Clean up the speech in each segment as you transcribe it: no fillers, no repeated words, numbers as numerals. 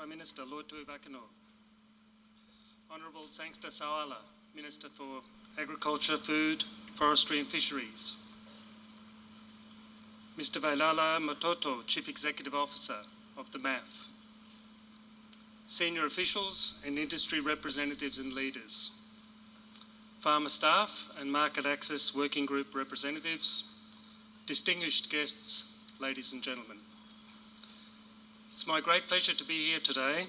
Prime Minister Lord Tuivakano, Honourable Sangster Sawala, Minister for Agriculture, Food, Forestry and Fisheries, Mr. Vailala Matoto, Chief Executive Officer of the MAF, senior officials and industry representatives and leaders, farmer staff and market access working group representatives, distinguished guests, ladies and gentlemen. It's my great pleasure to be here today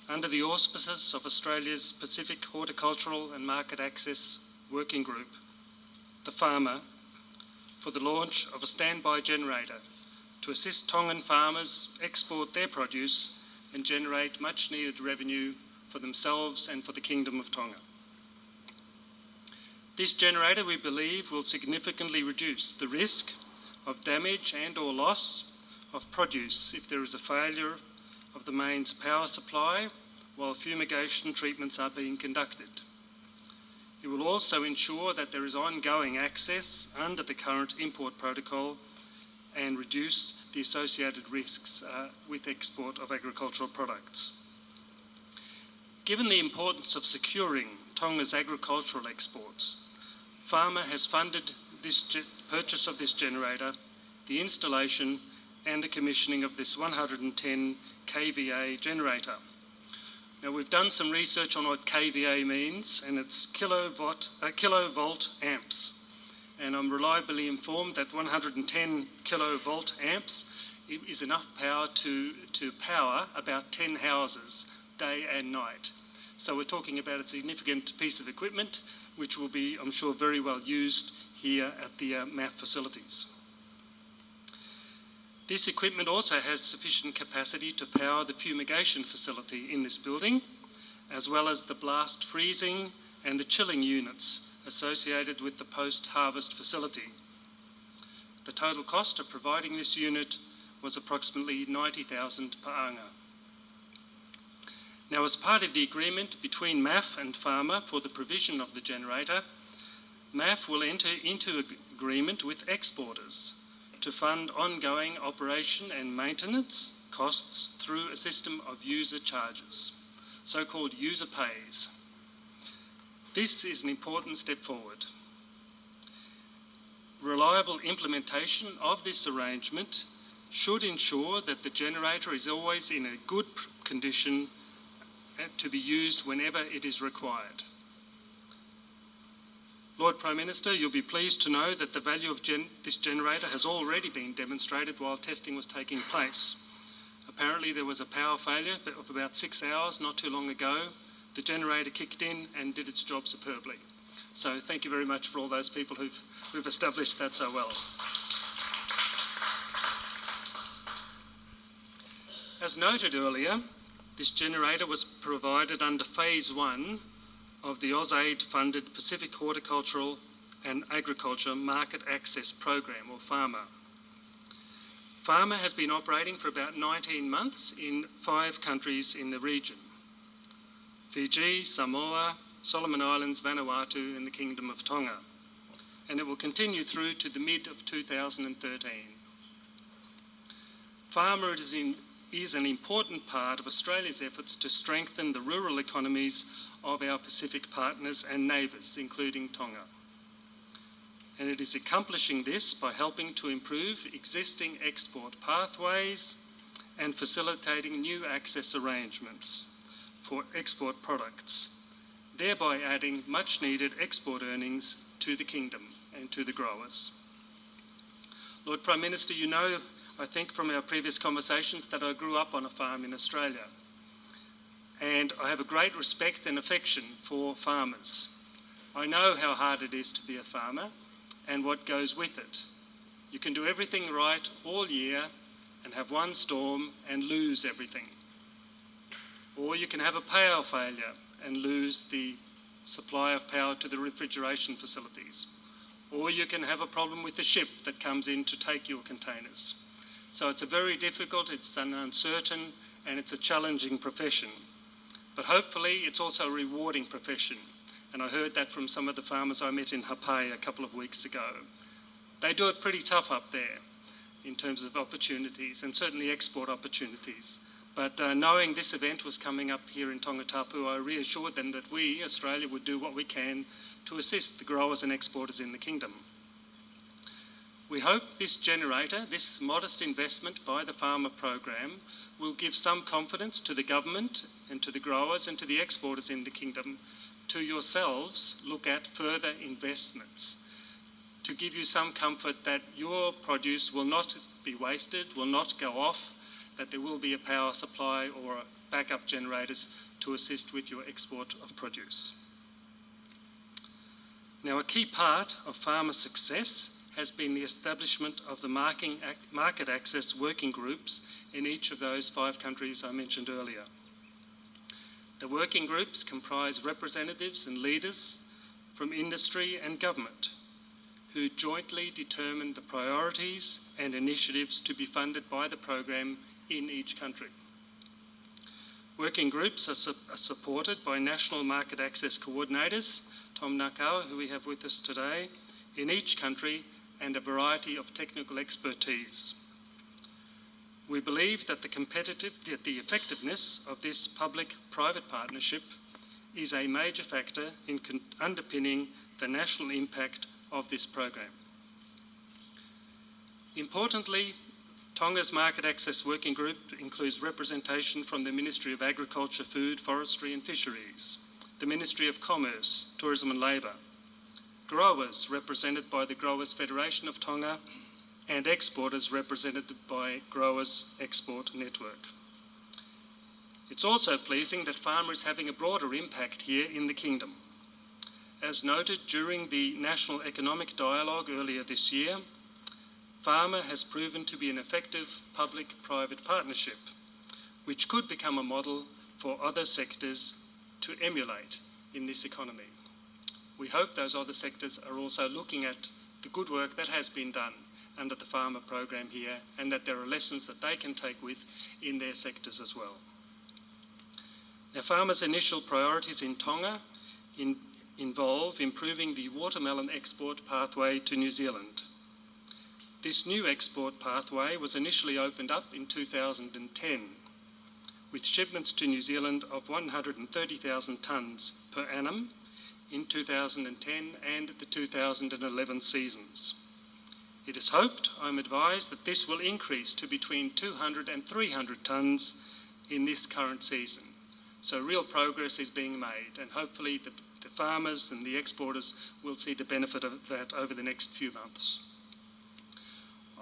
under the auspices of Australia's Pacific Horticultural and Market Access Working Group, the farmer, for the launch of a standby generator to assist Tongan farmers export their produce and generate much needed revenue for themselves and for the Kingdom of Tonga. This generator, we believe, will significantly reduce the risk of damage and or loss of produce if there is a failure of the mains power supply while fumigation treatments are being conducted. It will also ensure that there is ongoing access under the current import protocol and reduce the associated risks with export of agricultural products. Given the importance of securing Tonga's agricultural exports, Farmer has funded this purchase of this generator, the installation and the commissioning of this 110 kVA generator. Now, we've done some research on what kVA means, and it's kilovolt amps. And I'm reliably informed that 110 kilovolt amps is enough power to power about 10 houses day and night. So we're talking about a significant piece of equipment which will be, I'm sure, very well used here at the MAF facilities. This equipment also has sufficient capacity to power the fumigation facility in this building, as well as the blast freezing and the chilling units associated with the post-harvest facility. The total cost of providing this unit was approximately 90,000 per anga. Now, as part of the agreement between MAF and farmer for the provision of the generator, MAF will enter into agreement with exporters to fund ongoing operation and maintenance costs through a system of user charges, so-called user pays. This is an important step forward. Reliable implementation of this arrangement should ensure that the generator is always in a good condition to be used whenever it is required. Lord Prime Minister, you'll be pleased to know that the value of this generator has already been demonstrated while testing was taking place. Apparently there was a power failure of about 6 hours not too long ago. The generator kicked in and did its job superbly. So thank you very much for all those people who've established that so well. As noted earlier, this generator was provided under Phase 1 of the AusAid-funded Pacific Horticultural and Agriculture Market Access Program, or FARMER. FARMER has been operating for about 19 months in 5 countries in the region: Fiji, Samoa, Solomon Islands, Vanuatu and the Kingdom of Tonga. And it will continue through to the mid of 2013. FARMER is an important part of Australia's efforts to strengthen the rural economies of our Pacific partners and neighbours, including Tonga. And it is accomplishing this by helping to improve existing export pathways and facilitating new access arrangements for export products, thereby adding much needed export earnings to the Kingdom and to the growers. Lord Prime Minister, you know, I think from our previous conversations, that I grew up on a farm in Australia. And I have a great respect and affection for farmers. I know how hard it is to be a farmer and what goes with it. You can do everything right all year and have one storm and lose everything. Or you can have a power failure and lose the supply of power to the refrigeration facilities. Or you can have a problem with the ship that comes in to take your containers. So it's a very difficult, it's an uncertain, and it's a challenging profession. But hopefully it's also a rewarding profession. And I heard that from some of the farmers I met in Hapai a couple of weeks ago. They do it pretty tough up there in terms of opportunities, and certainly export opportunities. But knowing this event was coming up here in Tongatapu, I reassured them that we, Australia, would do what we can to assist the growers and exporters in the Kingdom. We hope this generator, this modest investment by the farmer program, will give some confidence to the government and to the growers and to the exporters in the Kingdom to yourselves look at further investments, to give you some comfort that your produce will not be wasted, will not go off, that there will be a power supply or backup generators to assist with your export of produce. Now, a key part of farmer success has been the establishment of the market access working groups in each of those 5 countries I mentioned earlier. The working groups comprise representatives and leaders from industry and government who jointly determine the priorities and initiatives to be funded by the program in each country. Working groups are supported by national market access coordinators, Tom Nakao, who we have with us today, in each country, and a variety of technical expertise. We believe that the effectiveness of this public-private partnership is a major factor in underpinning the national impact of this program. Importantly, Tonga's Market Access Working Group includes representation from the Ministry of Agriculture, Food, Forestry and Fisheries, the Ministry of Commerce, Tourism and Labour, growers represented by the Growers Federation of Tonga, and exporters represented by Growers Export Network. It's also pleasing that Farmer is having a broader impact here in the Kingdom. As noted during the National Economic Dialogue earlier this year, Farmer has proven to be an effective public-private partnership, which could become a model for other sectors to emulate in this economy. We hope those other sectors are also looking at the good work that has been done under the farmer program here, and that there are lessons that they can take with in their sectors as well. Now, Farmer's initial priorities in Tonga involve improving the watermelon export pathway to New Zealand. This new export pathway was initially opened up in 2010, with shipments to New Zealand of 130,000 tonnes per annum in 2010 and the 2011 seasons. It is hoped, I'm advised, that this will increase to between 200 and 300 tonnes in this current season. So real progress is being made, and hopefully the farmers and the exporters will see the benefit of that over the next few months.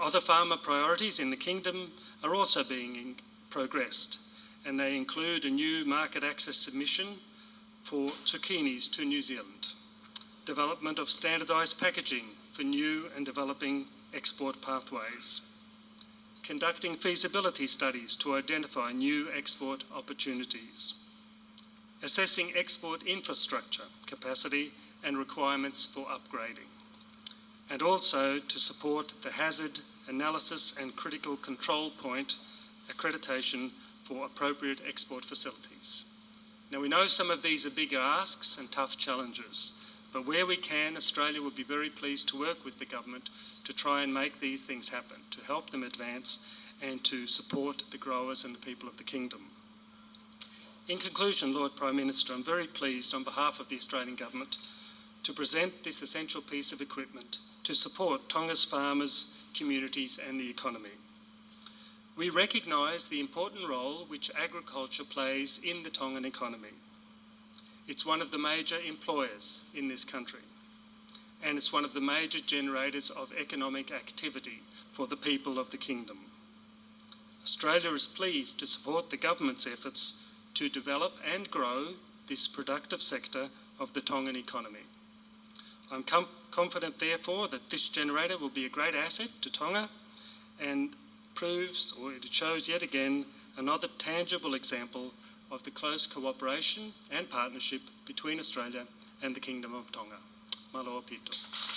Other farmer priorities in the Kingdom are also being progressed, and they include a new market access submission for zucchinis to New Zealand, development of standardised packaging for new and developing export pathways, conducting feasibility studies to identify new export opportunities, assessing export infrastructure capacity and requirements for upgrading, and also to support the hazard analysis and critical control point accreditation for appropriate export facilities. Now, we know some of these are bigger asks and tough challenges, but where we can, Australia would be very pleased to work with the government to try and make these things happen, to help them advance and to support the growers and the people of the Kingdom. In conclusion, Lord Prime Minister, I'm very pleased on behalf of the Australian Government to present this essential piece of equipment to support Tonga's farmers, communities and the economy. We recognise the important role which agriculture plays in the Tongan economy. It's one of the major employers in this country, and it's one of the major generators of economic activity for the people of the Kingdom. Australia is pleased to support the government's efforts to develop and grow this productive sector of the Tongan economy. I'm confident, therefore, that this generator will be a great asset to Tonga and proves, or it shows yet again, another tangible example of the close cooperation and partnership between Australia and the Kingdom of Tonga. Malo pito.